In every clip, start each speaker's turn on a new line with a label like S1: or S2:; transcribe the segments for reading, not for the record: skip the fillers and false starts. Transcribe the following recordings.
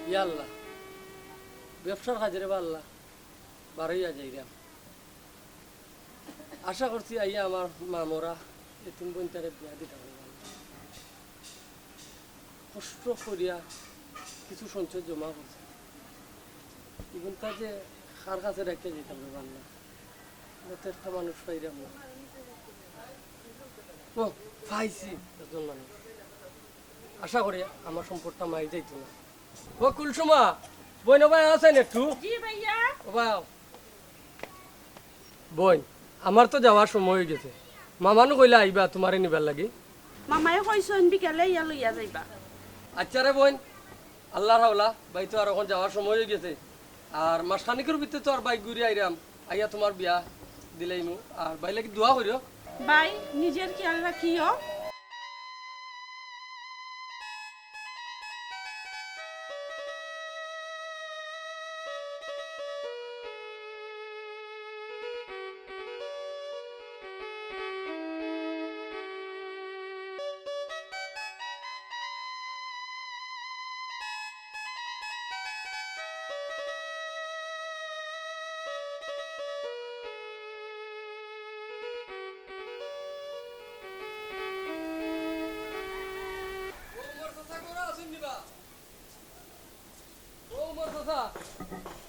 S1: ইয়া আল্লাহ ব্যবসার কাজে রে বা আল্লাহ বাড়াইয়া যাইরাম আশা করছি আইয়া আমার মা মোরা এতিম বইনটারে বিয়া দিতে পারবো কষ্ট করিয়া কিছু সঞ্চয় জমা করছে এগুনটা যে কার কাছে রেখে যেতে পারবো আল্লাহ যাতে একটা মানুষ পাইরাম না ও পাইছি একজন মানুষ আশা করি আমার সম্পদটা মাই যাইতো না ও কুলসুমা বই ভাই আছেন একটু
S2: জি ভাইয়া
S1: ও ভাই বই আমার তো যাওয়ার সময় হয়ে গেছে মামানু কইলা আইবা তোমারে নিবার লাগি
S2: মামায়ে কইছেন বিকালে ইয়া লইয়া যাইবা
S1: আচ্ছা রে বোন আল্লাহর হাওলা ভাই তো আর এখন যাওয়ার সময় হয়ে গেছে আর মাসখানিকের ভিতরে তো আর বাইক ঘুরে আইরাম আইয়া তোমার বিয়া দিলাইমু আর ভাই লাগি দোয়া করিও
S2: ভাই নিজের খেয়াল রাখিও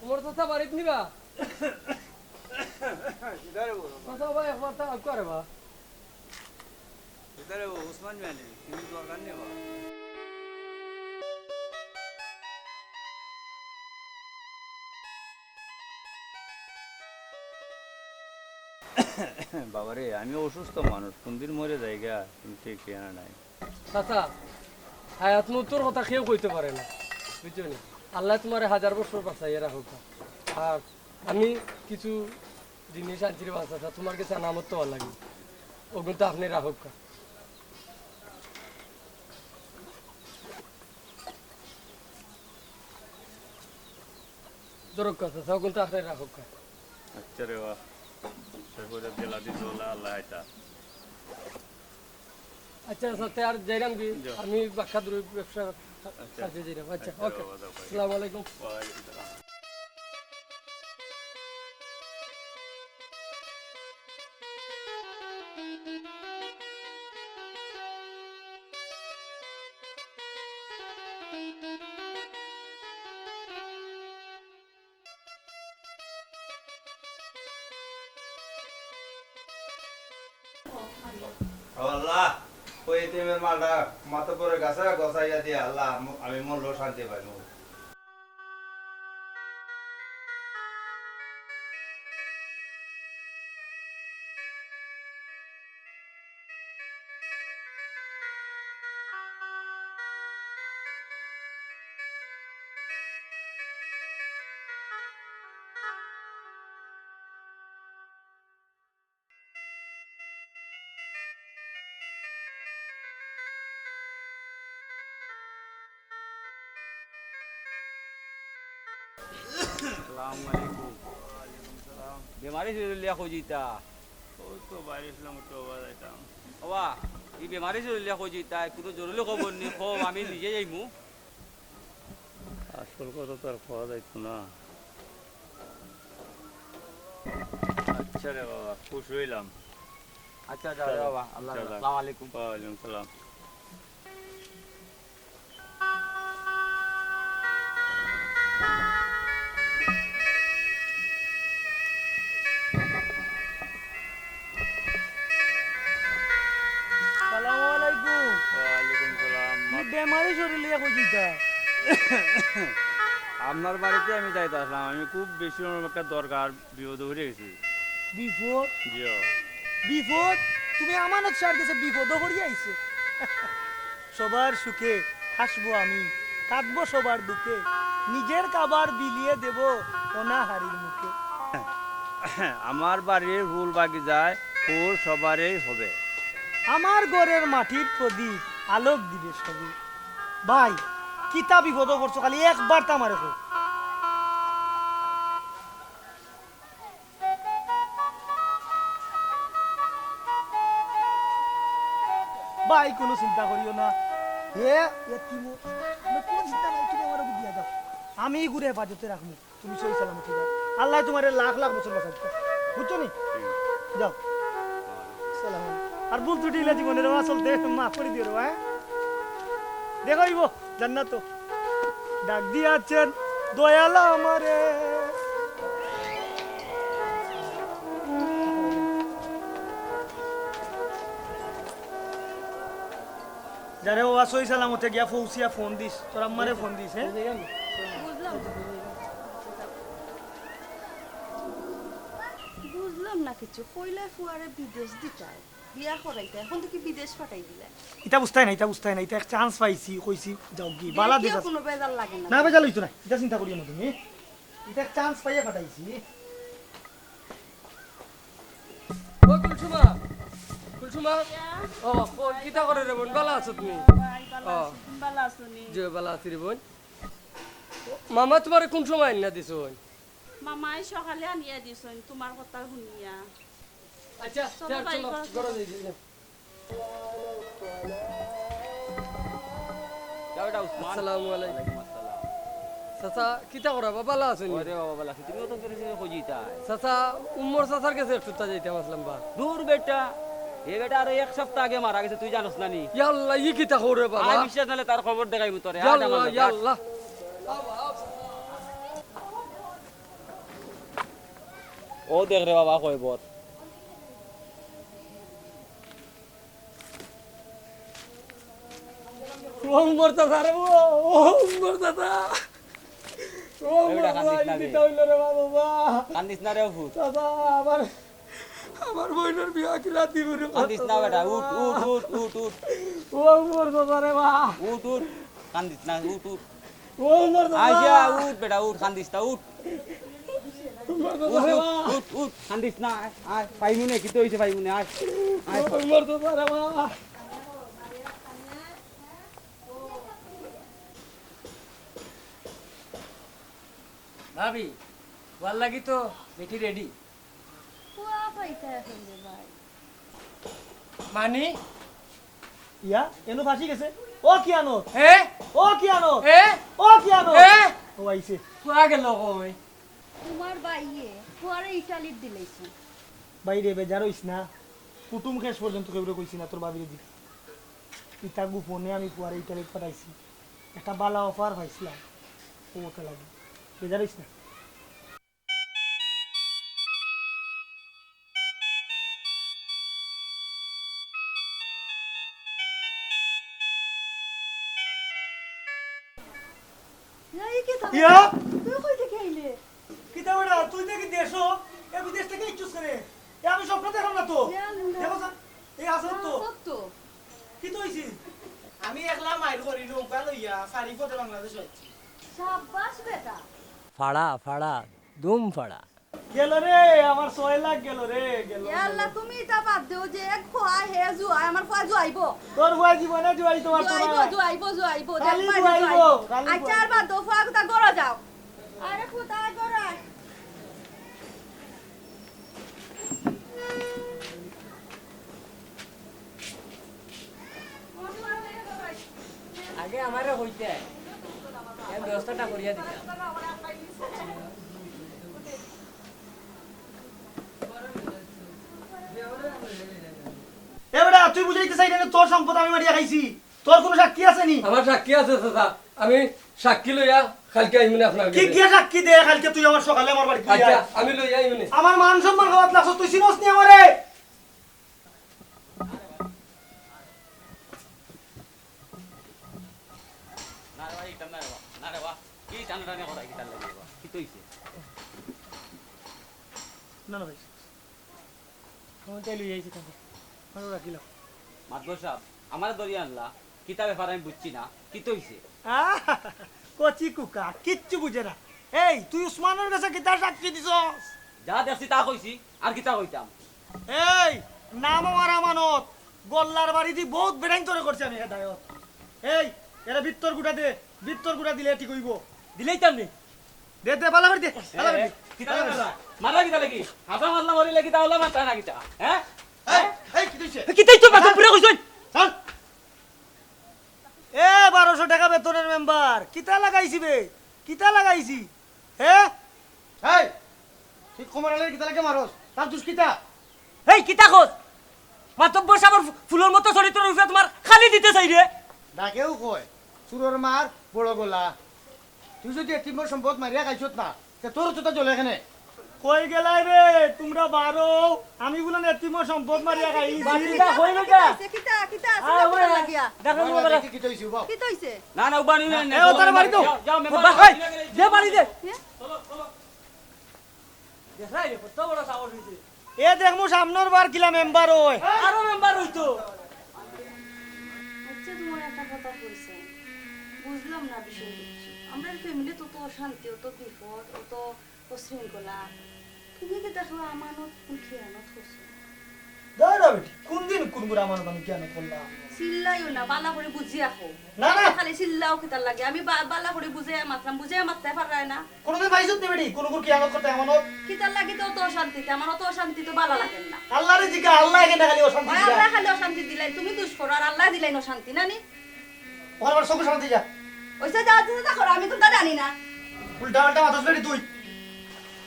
S1: তোমার কথা বাড়িত নিবা কথা ভাই একবার তা করে বা
S3: এটারে ওসমান মিয়ানি কিন্তু দরকার নেই বা বাবারে আমি অসুস্থ মানুষ কোনদিন মরে জায়গা কিন্তু ঠিক ঠিকানা নাই
S1: চাচা হায়াত মৃত্যুর কথা কেউ কইতে পারে না বুঝছো নি আল্লাহ তোমার 1000 বছর বাঁচাইয়া রাখুক আর আমি কিছু জিনিস আনছি রে চাচা তোমার কাছে আনামত তো ভালো লাগে ওগুলো তো আপনি রাখুক দরক চাচা ওগুলো তো আপনি রাখুক
S3: আচ্ছা রে বা সেগুলো জেলা দিন আল্লাহ আইতা
S1: আচ্ছা সাথে আর যাইরাম কি আমি বাক্কা দূর ব্যবসা কাজে যাইরাম আচ্ছা ওকে আসসালামু আলাইকুম
S3: ওয়ালাইকুম সালাম
S4: আল্লাহ ওই এতিমের মালটা মাথা পরে গাছে গছাইয়া দিয়ে আল্লাহ আমি মরলেও শান্তি পাইব
S3: আসসালামু আলাইকুম বেমারি চলিয়া খুঁজিতা ও তো বাইরে ছিলাম তো যাইতাম বাবা এই বেমারি চলিয়া খুঁজিতা কোনো জরুরি খবর নেই খব আমি নিজে যাইমু আসল কথা তো আর খাওয়া যাইতো না আচ্ছা রে বাবা খুশ হইলাম
S4: আচ্ছা যাও বাবা আল্লাহ আসসালামু আলাইকুম
S3: ওয়ালাইকুম সালাম
S5: সালামু আলাইকুম
S3: ওয়ালাইকুম সালাম
S5: কি বেমারি শরীরে কইতা
S3: আপনার বাড়িতে আমি যাইতে আসলাম আমি খুব বেশি একটা দরকার বিপদ হয়ে গেছি
S5: বিপদ
S3: জিও
S5: বিপদ তুমি আমানত সার গেছে বিপদ হরিয়া আইছে সবার সুখে হাসবো আমি কাঁদবো সবার বুকে নিজের কাবার বিলিয়ে দেব অনাহারির মুখে
S3: আমার বাড়ির ফুল বাগিচায় ফুল সবারই হবে
S5: আমার ঘরের মাটির প্রদীপ আলোক দিবে সবে ভাই কিতা বিপদ করছো খালি একবার তা মারে হোক ভাই কোনো চিন্তা করিও না হে এতিমো কোনো চিন্তা নাই তুমি আমার বুদ্ধি দাও আমি ঘুরে হেফাজতে রাখবো তুমি সই সালামতি যাও আল্লাহ তোমার লাখ লাখ বছর বাঁচাবে বুঝছো নি যাও সালাম আর ভুল ত্রুটি হলে জীবনের আসলতে মাফ করে দিও রে হ্যাঁ দেখো ইবো জান্নাত ডাক দিয়াছেন দয়াল আমারে যারে ও আসই সালামতে গিয়া ফৌসিয়া ফোন দিস তোর আম্মারে ফোন দিস হ্যাঁ
S2: বুঝলাম না কিছু কইলে ফুয়ারে বিদেশ দিতাই বিয়া করাইতে এখন তো কি বিদেশ পাঠাই দিলে
S5: এটা বুঝতাই না এটা এক চান্স পাইছি কইছি যাও কি বালা দিস
S2: কোনো বেজার লাগে না
S5: না বেজাল হইতো না এটা চিন্তা করিও না তুমি এটা এক চান্স পাইয়া কাটাইছি
S1: ও কুলসুমা কুলসুমা ও কিতা করে রে বোন ভালো আছো তুমি
S2: ভালো আছনি
S1: যে ভালো আছি রে বোন মামা তোমারে কোন সময় আনিয়া দিছো
S2: মামাই সকালে আনিয়া দিছেন তোমার কথা শুনিয়া
S1: আচ্ছা
S2: চলো বাই,
S1: চলো
S2: ঘরে
S1: ঘরে যাই যাই।
S3: যাও এটা উসমান
S1: আসসালামু আলাইকুম
S3: ওয়ালাইকুম আসসালাম
S1: চাচা কিতা করা বাবা ভালো আছো
S3: ওরে বাবা বলা তুমিও তো করে খুঁজিতা
S1: চাচা উম্মর চাচার কাছে একটু যাইতাম আসলাম বা
S3: দূর বেটা এ বেটা আর এক সপ্তাহ আগে মারা গেছে তুই জানোস না নি
S1: ইয়াল্লাহ ই কিতা করে বাবা
S3: আর বিশ্বাস নালে তার খবর দেখাইব তোরে
S1: ইয়াল্লাহ ইয়াল্লাহ
S3: ও দেখ রে বাবা কইব
S1: ও উম্মর চাচা রে ও উম্মর চাচা ও উম্মর
S3: এবার কান্দিস না
S1: চাচা
S3: রে।
S1: কিতা হইল রে বাবা
S3: কান্দিস না রে ভূত
S1: চাচা আমার বোনের বিয়া কি রাতি করে
S3: কান্দিস না বেটা উঠ উঠ উঠ উঠ উঠ
S1: ও উম্মর চাচা রে বা
S3: উঠ উঠ কান্দিস না উঠ উঠ
S1: ও উম্মর চাচা
S3: আইসা উঠ বেটা উঠ কান্দিস না উঠ
S1: উম্মর
S3: উঠ
S1: চাচা রে বা
S3: উঠ উঠ উঠ কান্দিস না আয় আয় পাইমুনে কি তো হইছে পাইমুনে আয় আয়
S1: ও উম্মর চাচা রে বা ভাবি ভাল লাগি তো বেটি রেডি
S2: ফুয়া পাইতা এখন রে ভাই
S1: মানি
S5: ইয়া এনো ফাঁসি গেছে ও কি আনো
S1: এ
S5: ও কি আনো
S1: এ
S5: ও কি আনো
S1: এ
S5: ও আইছে
S1: পুয়া গেল কই
S2: তোমার বাইয়ে ফুয়ারে ইটালির দিলেছে
S5: বাইরে বেজার হইস না কুটুম শেষ পর্যন্ত কেউ কইছি না তোর বাবিরে দিবি ইটা গোপনে আমি পুয়ারে ইটালিত পাঠাইছি একটা বালা অফার পাইছিলাম ওকে লাগে বেজার হইস না
S2: এই কি তা
S5: ইয়া
S2: তুই কই থেকে আইলে
S5: কিতা বড়া তুই দেখি দেশো এ বিদেশ থেকে ইচ্ছুস করে এ আমি স্বপ্ন দেখলাম না তো
S2: জানলা।
S5: দেখো স্যার এই আসল তো
S2: সত্য
S5: কি তো হইছি
S6: আমি একলা মাইল করি নৌকা লইয়া সারি পথে বাংলাদেশ হচ্ছি
S2: সাব্বাস বেটা
S1: ফাড়া ফাড়া দুম ফাড়া
S5: গেল রে আমার 6 লাখ গেল রে গেল
S2: ইয়াল্লা তুমি এটা বাদ দেও যে এক খোয়া হে জুয়া আমার খোয়া জুয়াইব
S5: তোর বুয়া জীবনে জুয়াই তোমার তো
S2: জুয়াইব
S5: কালি
S2: দেখবা
S5: জুয়াইব,
S2: জুয়াইব
S5: কালি
S2: আচ্ছা আর বাদ দাও খোয়া কথা গড়া যাও আরে কোথায় গড়ায়
S1: আগে আমারে হইতে এই ব্যবস্থাটা করিয়া দিতা
S5: এ বেটা তুই বুঝাইতে চাই না তোর সম্পদ আমি মারিয়া খাইছি তোর কোনো সাক্ষী আছে নি
S1: আমার সাক্ষী আছে চাচা আমি সাক্ষী লইয়া কালকে আইমনে আপনার
S5: কি
S1: কাছে।
S5: কি সাক্ষী দে কালকে তুই আমার সকালে আমার বাড়ি
S1: আচ্ছা আমি লইয়া আইমনে
S5: আমার মান সম্মান খাওয়াত লাগছ তুই চিনস নি আমারে
S3: না রে ভাই টান না রে বাবা না রে বাবা কি টান টানে কথা কি টান লাগে বাবা কি তো হইছে
S5: না না ভাই আমি তাই লই আইছি তাকে ভালো রাখিলাম
S3: মাদবর সাহেব আমার দরিয়া আনলা কিতা ব্যাপার আমি বুঝছি না কি তো হইছে
S5: কচি কুকা কিচ্ছু বুঝে না এই তুই উসমানের কাছে কিতা সাক্ষী দিছস
S3: যা দেখছি তা কইছি আর কিতা কইতাম
S5: এই নাম আমার আমানত গোল্লার বাড়ি দি বহুত বেড়াইন তোরে করছি আমি হেদায়ত এই এরা বিত্তর গুটা দে বিত্তর গুটা দিলে ঠিক হইব দিলেই তামনি দে দে বালা করে দে বালা করে দে
S3: কিতা লাগা মারা কিতা লাগি হাসা মারলা মরিলে কিতা হলা মারতা না কিতা হ্যাঁ
S6: এই কি দিছে
S5: কিতাই তো বাসা পুরো কইছই চল এ 1200 টাকা বেতনের মেম্বার কিতা লাগাইছি বে কিতা লাগাইছি হে
S6: এই তুই কমারালের কিতা লাগে মারস তার দুষ্কিতা
S7: এই কিতা খোঁজ মাতব্বর সাবর ফুলের মতো চরিত্র রূপে তোমার খালি দিতে চাই রে
S6: ডাকেও কয় চুরর মার বড় গলা তুই যদি এতিমর সম্পদ মারিয়া খাইছত না তে তোর তো জ্বলে এখানে
S5: কই গেলাই রে তোমরা বারো আমি বলে এতিমর সম্পদ মারিয়া খাইছি
S7: বাতিটা হই গেছে
S2: কিতা কিতা
S7: আয়
S2: আছে
S7: ওরে
S2: লাগিয়া
S7: দেখো
S6: বাবা,
S7: মোবাইল
S6: দেখি কি তৈছি বাবা।
S2: কি তইছে
S3: না না উবানি না
S5: এ, ও তার বাড়ি তো।
S3: যাও মেম্বার
S7: বাই দে বাড়ি দে
S2: হ্যাঁ?
S7: দেখাই রে কত বড় সাহস হইছে
S5: এ দেখমু সামনের বার কিলা মেম্বার ওই
S7: আরো মেম্বার হইতো
S2: আচ্ছা তোমার একটা কথা কইছে বুঝলাম না বিষয় কিছু আমরা ফ্যামিলি তো তো অশান্তি অত বিপদ অত অশৃঙ্খলা তুমি কি দেখো আমানত কোন খেয়ানত করছো
S5: দাঁড়া বেটি কোন দিন কোন গুড়া আমার আমি কেন করলাম
S2: চিল্লাইও না বালা করে বুঝি আখো
S5: না না
S2: খালি চিল্লাও কিতার লাগে আমি বালা করে বুঝে মাতলাম বুঝে মারতে পারায় না
S5: কোনদিন পাইছত নি বেটি কোন গুড় কি আমার করতে আমানত
S2: কিতার লাগে তো অত অশান্তিতে আমার অত অশান্তি তো বালা লাগেন না
S5: আল্লাহরে জিগা আল্লাহ এখানে খালি অশান্তি
S2: ওই
S5: দিলা
S2: আল্লাহ খালি অশান্তি দিলাই তুমি দুষ করো আর আল্লাহ দিলাই অশান্তি নানি
S5: ওর আমার সব শান্তি যা
S2: ওইসব যা আছে তা করো আমি তো তা জানি না
S5: উল্টা উল্টা মাথাস বেটি তুই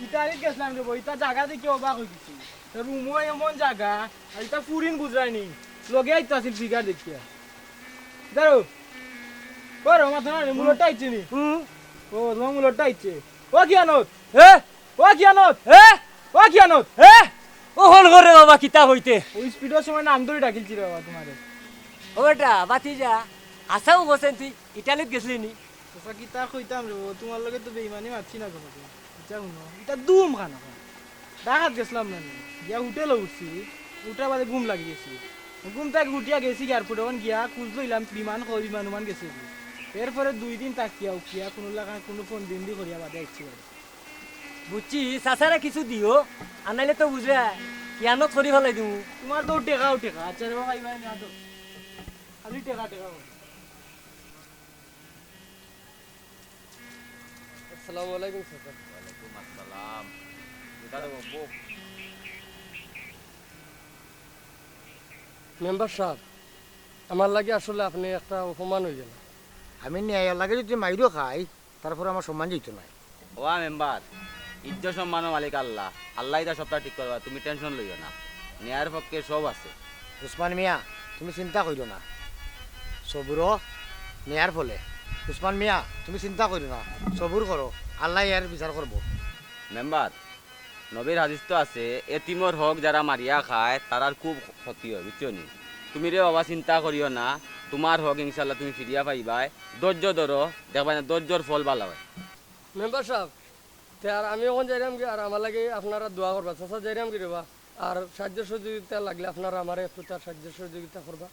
S1: ইতারে গেছিলাম রে ইতা জায়গা দেখি অবাক হয়ে গেছি রুমও এমন জায়গা আর ইতা ফুরিন বুঝায়নি লগে আইতো আছিল ফিগার দেখিয়া দাঁড়ো করো মাথা না মুলটা আইছে নি ও তোমার মুলটা আইছে ও কি আনত
S7: এ
S1: ও কি আনত
S7: এ
S1: ও কি আনত
S7: এ ও হল করে বাবা কিতা হইতে
S1: ওই স্পিডের সময় নাম ধরে ডাকিলছি রে বাবা তোমারে
S7: ও বেটা বাতি যা আসাও বসেন তুই ইটালিত গেছলি নি
S1: তোরা কি তা কইতাম রে তোমার লগে তো বেইমানি মারছি না কোনো ইটা শুনো ইটা দুম খানা ডাকাত গেছিলাম না গিয়া হোটেলে উঠছি উঠার বাদে ঘুম লাগি গেছি ঘুম থেকে উঠিয়া গেছি এয়ারপোর্ট ওখান গিয়া খুঁজ লইলাম বিমান কই বিমান উমান গেছে এরপরে 2 দিন তাকিয়া উঠিয়া কোনো লাগা কোনো ফোন দিন দি করিয়া বাদে আইছি বাড়ি
S7: বুঝছি চাচারা কিছু দিও আনাইলে তো বুঝে কিয়ানো থরি ফেলাই দিও
S1: তোমার তো টেকাও টেকা আচ্ছা রে বাবা ইমান না তো খালি টেকা টেকা আসসালামু আলাইকুম স্যার
S3: ওয়ালাইকুম আসসালাম দাদা বাবু
S1: মেম্বার সাহেব আমার লাগে আসলে আপনি একটা অপমান হয়ে গেল
S6: আমি ন্যায় লাগে যদি মাইরও খাই তারপরে আমার সম্মান যেত না
S3: ওয়া মেম্বার ইজ্জত সম্মানের মালিক আল্লাহ আল্লাহ এটা সবটা ঠিক করবা তুমি টেনশন লইও না ন্যায়ের পক্ষে সব আছে
S6: উসমান মিয়া তুমি চিন্তা করিও না সবুর নেয়ার ফলে উসমান মিয়া তুমি চিন্তা করিও না সবুর করো আল্লাহ ইয়ার বিচার করবো
S3: মেম্বার নবীর হাদিস তো আছে এতিমর হক যারা মারিয়া খায় তারার খুব ক্ষতি হয় বুঝছো নি তুমি রে বাবা চিন্তা করিও না তোমার হক ইনশাল্লাহ তুমি ফিরিয়া পাইবাই ধৈর্য ধরো দেখবা না ধৈর্যর ফল ভালো হয়
S1: মেম্বার সাহেব তে আর আমি এখন যাইরাম কি আর আমার লাগে আপনারা দোয়া করবা চাচা যাইরাম কি রেবা আর সাহায্য সহযোগিতা লাগলে আপনারা আমার একটু তার সাহায্য সহযোগিতা করবা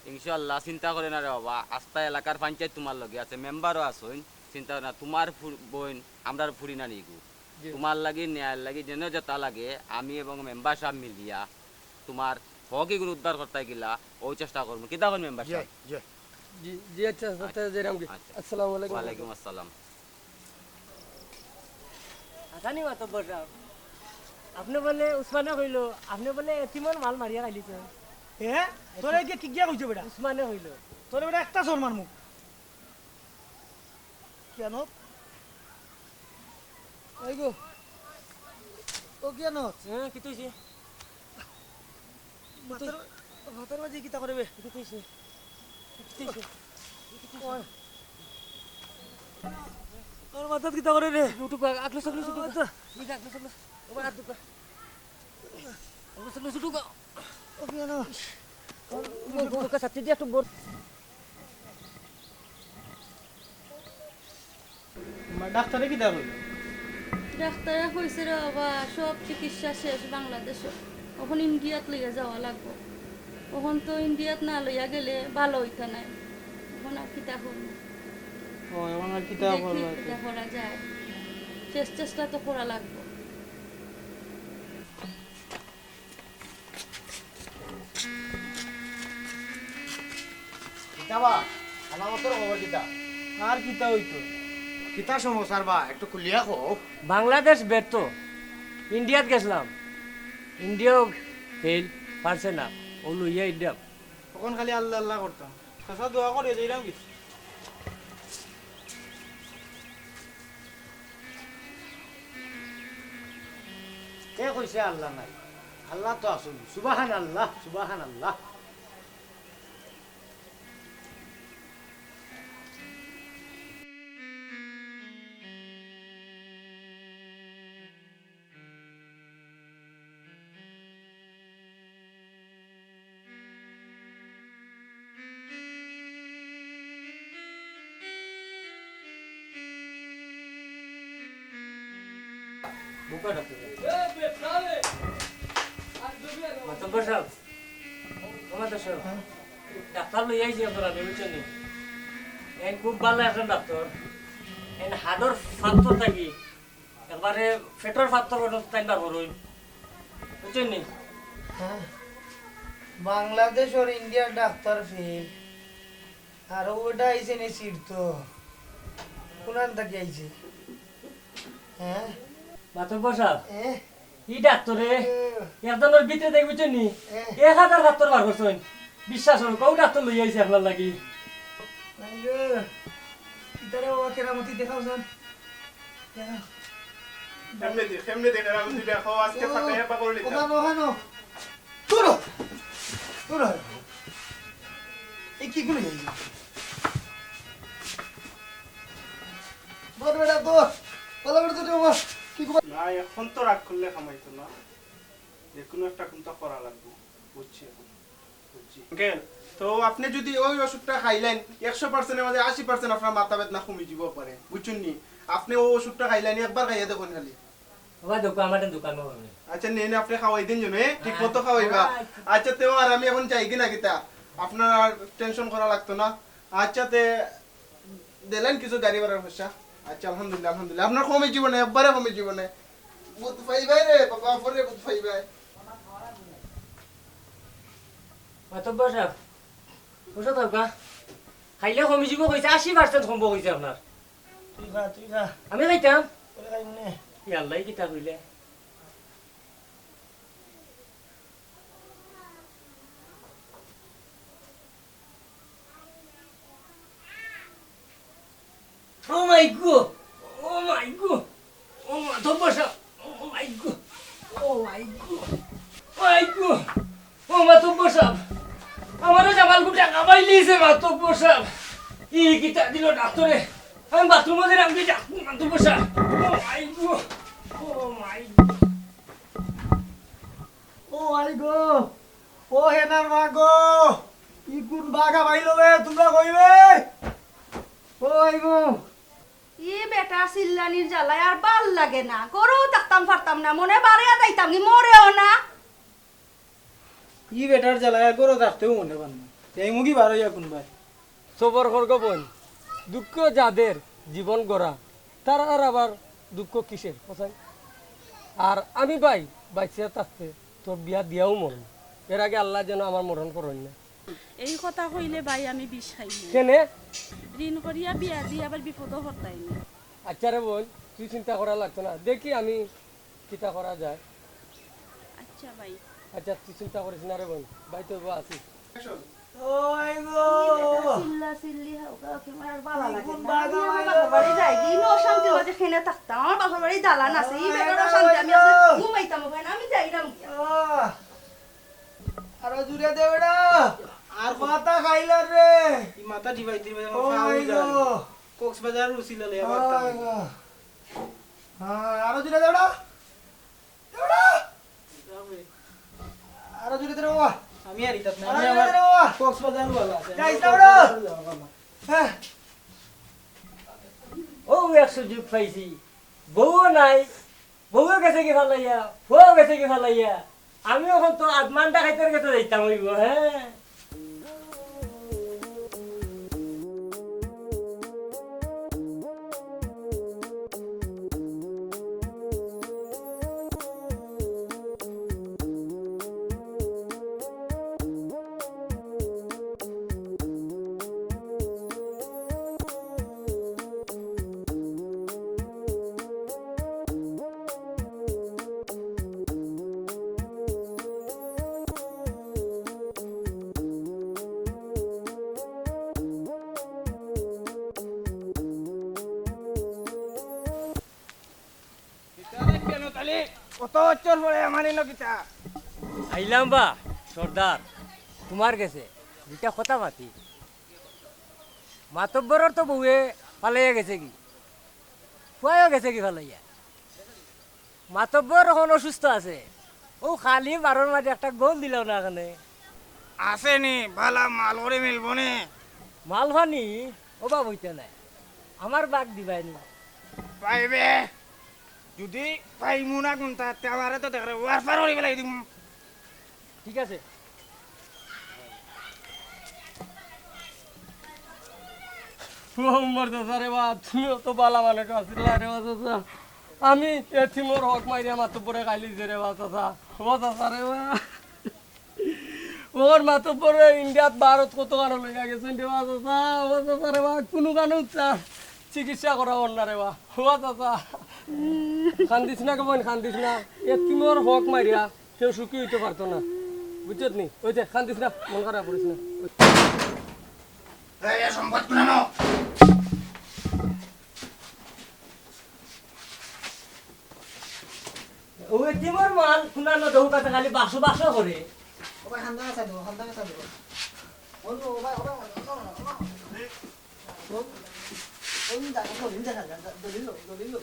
S3: ইনশাল্লাহ চিন্তা করে না রে বাবা আস্থা এলাকার পঞ্চায়েত তোমার লগে আছে মেম্বারও আসুন চিন্তা করে না তোমার বোন আমরা ফুরি না নিগু
S1: জি।
S3: তোমার লাগি ন্যায় লাগি যেন যেটা লাগে আমি এবং মেম্বার সাহেব মিলিয়া তোমার হকি গুলো উদ্ধার করতে গেলা ওই চেষ্টা করবো কিতা করুন মেম্বার সাহেব
S1: জি জি আচ্ছা চাচা যাইরাম কি
S3: আচ্ছা।
S1: আসসালামু আলাইকুম
S3: ওয়ালাইকুম আসসালাম
S7: আসানি মাতব্বর সাহেব আপনি বলে উসমানে কইলো আপনি বলে এতিমর মাল মারিয়া খাইলিছে
S5: হ্যাঁ তোরে কি কি গিয়া কইছো বেটা
S7: উসমানে কইলো
S5: তোরে বেটা একটা সর মারমু কেন
S1: এই গো
S5: ও কেন
S7: হ্যাঁ কি তুইছে
S5: মাথার মাথার বাজি কিতা করবে
S7: কি তুইছে তুইছে
S5: তোর মাথাত কিতা করে রে
S7: উঠুক আকলো সকলো উঠুক ঠিক আকলো সকলো ওবার হাত দুকা আকলো সকলো উঠুক
S5: ও কেন
S7: ওকে সাথে দিয়ে একটু বোর
S5: ডাক্তারে কিতা কইলো
S8: ডাক্তারে কইছে রে বাবা সব চিকিৎসা শেষ বাংলাদেশে এখন ইন্ডিয়াত লইয়া যাওয়া লাগবো এখন তো ইন্ডিয়াত না লইয়া গেলে ভালো হইতা নাই এখন আর কিতা করবো
S1: ও এখন আর কিতা
S8: দেখি
S1: করবা
S8: কিতা করা যায় শেষ চেষ্টা তো করা লাগবো
S6: কিতাবা আমার মতো খবর কিতা
S1: আর কিতা হইতো
S6: কিতা সমস্যার বা একটু খুলিয়া খো
S7: বাংলাদেশ ব্যর্থ ইন্ডিয়াত গেছিলাম ইন্ডিয়াও ফেল পারছে না ও লইয়া ইন্ডিয়া
S1: তখন খালি আল্লাহ আল্লাহ করতাম চাচা দোয়া করে যাইরাম কি
S6: সে কইছে আল্লাহ নাই, আল্লাহ তো আসুন। সুবাহান আল্লাহ, সুবাহান আল্লাহ।
S7: বুকা ডাক্তার মাতব্বর সাহেব, আমাদের সাহেব ডাক্তার লই আইছি আপনারা বুঝছেন নি? এন খুব ভালো একজন ডাক্তার। এন হাড়র ফাত্তর থাকি একবারে ফেটর ফাত্তর তাই বার করুন, বুঝছেন নি?
S5: বাংলাদেশ আর ইন্ডিয়ার ডাক্তার ফেল, আর ওটা আইছে নি সিট তো কোনান থেকে আইছে। হ্যাঁ
S7: মাতব্বর সাহেব
S5: হ্যাঁ
S7: ই ডাক্তারে একজনের ভিতরে দেখি বুঝছেন নি 1000 ডাক্তার বার করছেন। বিশ্বাস হল কৌ ডাক্তার লই আইছে আপনার লাগি।
S5: ইতারে ও কেরামতি দেখাও যান।
S9: কেমনে দেখে আমি দেখো আজকে ফাটাইয়া পাগল লিখা
S5: ওখানো ওখানো তোর তোর এই কি গুলো বড় বেটা তো বড় বেটা তো আমার কি
S9: না এখন তো রাগ করলে খামাইতো না, যে কোনো একটা কোনটা করা লাগবে, বুঝছি এখন বুঝছি। কেন তো আপনি যদি ওই ওষুধটা খাইলেন 100% এর মধ্যে 80% আপনার মাথা বেদনা কমে যাব পারে, বুঝছেন নি? আপনি ওই ওষুধটা খাইলেন একবার খাইয়া দেখুন খালি।
S7: বাবা দোকান আমাদের দোকান হবে।
S9: আচ্ছা নেন আপনি খাওয়াই দিন জন্য ঠিক মতো খাওয়াইবা। আচ্ছা তেও আর আমি এখন যাই কিনা কিতা আপনার আর টেনশন করা লাগতো না। আচ্ছা তে দিলেন কিছু গাড়ি ভাড়ার পয়সা? আচ্ছা আলহামদুলিল্লাহ আলহামদুলিল্লাহ আপনার কমে জীবনে একবারে কমে জীবনে বুধ পাইবাই রে বাবা পরে বুধ পাইবাই।
S7: মাতব্বর সাহেব বুঝা থাকা খাইলে কমি যাব কইছে 80% কমব কইছে আপনার।
S5: তুই খা
S7: আমি খাইতাম
S5: তোরে খাই মনে
S7: ইয়াল্লাই কিতা কইলে। Oh my god! Oh my god! Oh my god! Oh my god! Oh my god! My god! Oh মাতব্বর সাহেব আমারও জামাল গুটা কামাই লিয়েছে মাতব্বর সাহেব। ই কিতা দিল ডাক্তারে আমি বাথরুমে দিলাম কি মাতব্বর সাহেব। Oh my god! Oh my god!
S5: ও আই গো ও হেনার মা গো ই কোন বাগা ভাইলো বে তোমরা কইবে ও আই গো
S2: ই বেটা চিল্লানির জ্বালায় আর ভাল লাগে না, গরুও থাকতাম পারতাম না, মনে বাড়িয়া যাইতাম কি মরেও না।
S5: ই বেটার জ্বালায় গরো থাকতেও মনে পান না এই মুগি বার হইয়া কোন ভাই
S1: সবর খর্গ বোন, দুঃখ যাদের জীবন গড়া তারা আর আবার দুঃখ কিসের কোথায়? আর আমি ভাই বাইসিয়া থাকতে তোর বিয়া দিয়াও মরণ, এর আগে আল্লাহ যেন আমার মরণ করেন না।
S10: এই কথা কইলে ভাই আমি বিষ খাই না,
S1: কেনে?
S10: ঋণ করিয়া বিয়া দিয়ে আবার বিপদও হতাই না।
S1: আচ্ছা রে বোন, তুই চিন্তা করা লাগতো না, দেখি আমি কিতা করা যায়।
S10: আচ্ছা ভাই
S1: আচ্ছা তুই চিন্তা করিস না রে বোন, ভাই তো আছিস।
S5: ও আই গো
S2: চিল্লা চিল্লি ওকে মারার বালা লাগে
S5: কোন
S2: না।
S5: বাগা
S2: আমি আমার
S5: ভাইলো
S2: বাপের বাড়ি যাই কি নো শান্তি মাঝে খেনে থাকতাম, আমার বাপের বাড়ি দালান আছে, ই বেটার শান্তি আমি আছে ঘুমাইতাম ভাই না, আমি যাইলাম কি
S5: আরো জুড়ে দে বেটা আর মাথা খাইলা রে
S9: এই মাথা ডিভাই দিবে
S5: ও আই গো
S9: কক্সবাজার উছিল লে
S5: ও
S9: আবার
S5: আই গো হ্যাঁ আরো জুড়ে দে বেটা আরো জুড়ে দে রে বাবা
S9: আমি আর ইতাত না
S5: আরো জুড়ে দে রে বাবা
S9: কক্সবাজার ওয়ালা আছে
S5: যাইস না বেটা হ্যাঁ
S7: ও এক সুযোগ পাইছি, বউ নাই, বউও গেছে কি ফালাইয়া, বউ গেছে কি ফালাইয়া, আমি এখন তো আদমানটা খাইতে গেতে যাইতাম হইব। হ্যাঁ
S3: কেন তাহলে
S5: কত বছর পরে আমার এনো কিতা
S7: আইলাম বা সর্দার তোমার গেছে দুটা কথা পাতি মাতব্বরের তো বউয়ে পালাইয়া গেছে কি খুয়াইও গেছে কি পালাইয়া মাতব্বর এখন অসুস্থ আছে ও খালি বারোর মাঝে একটা গোল দিল না এখানে
S5: আসেনি ভালা মাল করে মিলবো নে
S7: মালভানি অভাব হইতে নাই আমার বাঘ দিবাইনি
S5: পাইবে যদি পাইমু না কোনটা তে আমারে তো দেখরে ওয়ার পার হই বেলাই দিম
S7: ঠিক আছে
S1: মোহাম্মদ চাচা রে বা তুমিও তো বালা মানুষ আসিলা রে বা চাচা আমি এথিমর হক মাইরিয়া মাতব্বরে খাইলিছে রে বা চাচা ও চাচা রে বা ওর মাতব্বরে ইন্ডিয়াত ভারত কত গানো লইয়া গেছেন রে বা চাচা ও চাচা রে বা কোনো গানো চিকিৎসা করা ওর না রে বা ও চাচা খান্দিস না কেমন খান্দিস না এথিমর হক মাইরিয়া কেউ সুখী হইতে পারতো না বুঝছত নি ওই যে খান্দিস না মন খারাপ করিস না
S5: এই সম্পদ কুনানো
S7: ওই তিমর মাল খুনানো দেউ কাছে খালি বাসু বাসু করে
S6: ওবা হান্দা আছে দো হান্দা আছে দো ওনো ওবা ওবা ওন দা কো লিন্দা না দলিলো দলিলো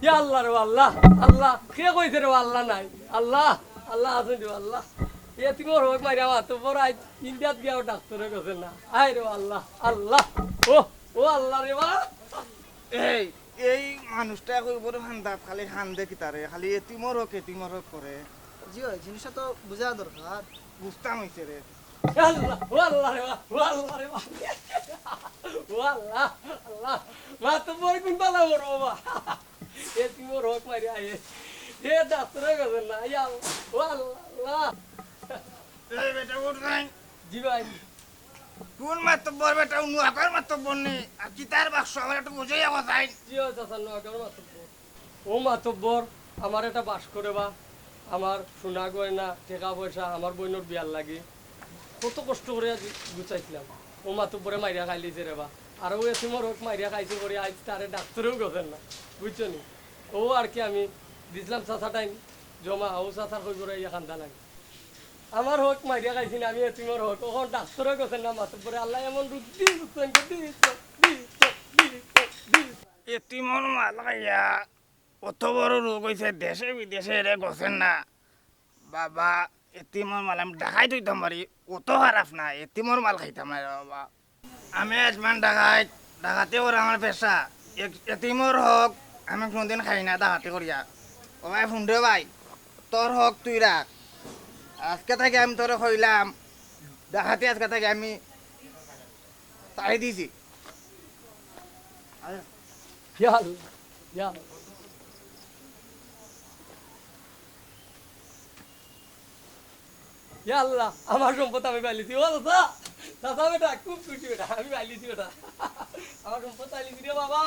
S1: ইয়া আল্লাহ রে আল্লাহ আল্লাহ কে কইছে রে আল্লাহ নাই আল্লাহ আল্লাহ আছেন রে আল্লাহ এ তুমি ওর হোক মাইরা মা তো বড় আই ইন্ডিয়াত গিয়াও ডাক্তারে গেছে না আয় রে আল্লাহ আল্লাহ ও ও আল্লাহ রে বা
S5: এই এই মানুষটা কই বড় হান্দা খালি হান্দে কি তারে খালি এতিমর হোক করে
S6: জিও জিনিসটা তো বুঝা দরকার
S5: বুঝতাম হইছে রে
S1: আল্লাহ ও আল্লাহ রে বা ও আল্লাহ রে বা ও আল্লাহ আল্লাহ মা তো বড় কোন বালা বড় বাবা এ তুমি ওর হোক মাইরা আয় এ ডাক্তারে গেছে না ইয়া ও আল্লাহ
S5: এই বেটা উঠ নাই
S1: জি ভাই
S5: কোন মাতব্বর বেটা উনু আকার মাতব্বর নে আর কি তার বাক্স আমার একটু বুঝাইয়া কথাই
S1: জি ও চাচা নগর মাতব্বর ও মাতব্বর আমার এটা বাস করে বা আমার সোনা গয়না টাকা পয়সা আমার বোনের বিয়ার লাগে কত কষ্ট করে গুছাইছিলাম ও মাতব্বরে মাইরিয়া খাইলিছে রে বা আর ও এসে মোর হোক মাইরিয়া খাইছে করে আজ তারে ডাক্তারেও গেছেন না বুঝছো নি ও আর কি আমি দিছিলাম চাচা টাইম জমা ও চাচার কই করে ইয়া কান্দা লাগে আমার হোক মাইরিয়া খাইছি না আমি এতিমর হোক ওখন ডাক্তারেও গেছেন না মাতব্বরে আল্লাহ এমন রূপ দিয়েছেন
S5: এতিমর মাল খাইয়া অত বড় রোগ হয়েছে দেশে বিদেশে রে গছেন না বাবা এতিমর মাল আমি ডাকাই দিতাম পারি অত খারাপ না এতিমর মাল খাইতাম না রে বাবা আমি আজমান ডাকাতে ওর আমার পেশা এতিমর হোক আমি কোনদিন খাই না ডাকাতে করিয়া ও ভাই ফোন রে ভাই তোর হোক তুই রাখ আজকে থেকে আমি তোরে কইলাম ডাকাতে আজকে থেকে আমি তাই দিছি
S1: ইয়া আল্লাহ, ইয়া আল্লাহ। ইয়া আল্লাহ আমার সম্পদ আমি পাইলিছি ও দাদা দাদা বেটা খুব খুশি বেটা আমি পাইলিছি বেটা আমার সম্পদ পাইলিছি রে বাবা